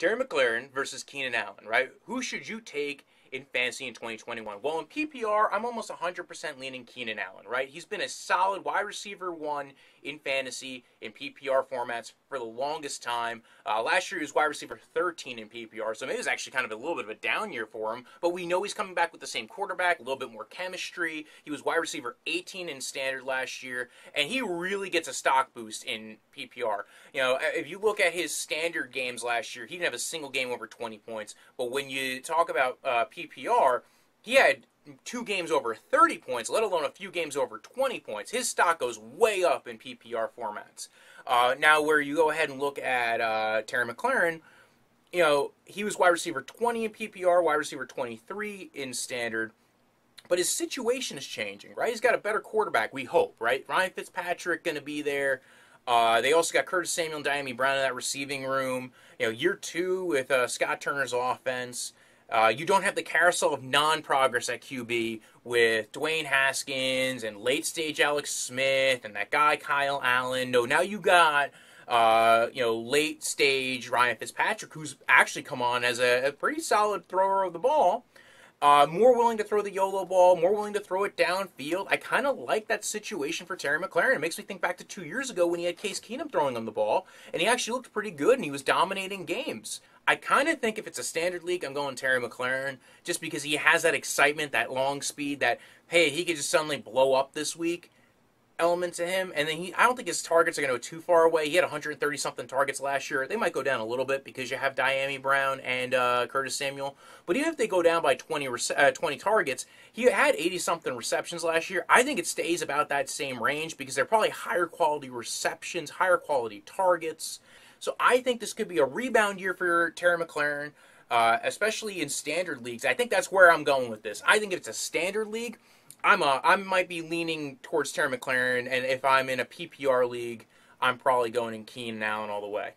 Terry McLaurin versus Keenan Allen, right? Who should you take in fantasy in 2021? Well, in PPR, I'm almost 100% leaning Keenan Allen, right? He's been a solid wide receiver one in fantasy in PPR formats for the longest time. Last year, he was wide receiver 13 in PPR, so maybe it was actually kind of a little bit of a down year for him, but we know he's coming back with the same quarterback, a little bit more chemistry. He was wide receiver 18 in standard last year, and he really gets a stock boost in PPR. You know, if you look at his standard games last year, he didn't have a single game over 20 points, but when you talk about PPR, he had 2 games over 30 points, let alone a few games over 20 points. His stock goes way up in PPR formats. Now, where you go ahead and look at Terry McLaurin, you know, he was wide receiver 20 in PPR, wide receiver 23 in standard, but his situation is changing, right? He's got a better quarterback, we hope, right? Ryan Fitzpatrick going to be there. They also got Curtis Samuel and Diami Brown in that receiving room. You know, year 2 with Scott Turner's offense. You don't have the carousel of non-progress at QB with Dwayne Haskins and late-stage Alex Smith and that guy Kyle Allen. No, now you got late-stage Ryan Fitzpatrick, who's actually come on as a pretty solid thrower of the ball. More willing to throw the YOLO ball, more willing to throw it downfield. I kind of like that situation for Terry McLaurin. It makes me think back to 2 years ago when he had Case Keenum throwing him the ball, and he actually looked pretty good, and he was dominating games. I kind of think if it's a standard league, I'm going Terry McLaurin, just because he has that excitement, that long speed, that, hey, he could just suddenly blow up this week element to him. And then I don't think his targets are going to go too far away. He had 130-something targets last year. They might go down a little bit because you have Diami Brown and Curtis Samuel. But even if they go down by 20 targets, he had 80-something receptions last year. I think it stays about that same range because they're probably higher quality receptions, higher quality targets. So I think this could be a rebound year for Terry McLaurin, especially in standard leagues. I think that's where I'm going with this. I think if it's a standard league, I might be leaning towards Terry McLaurin, and if I'm in a PPR league, I'm probably going in Keenan Allen all the way.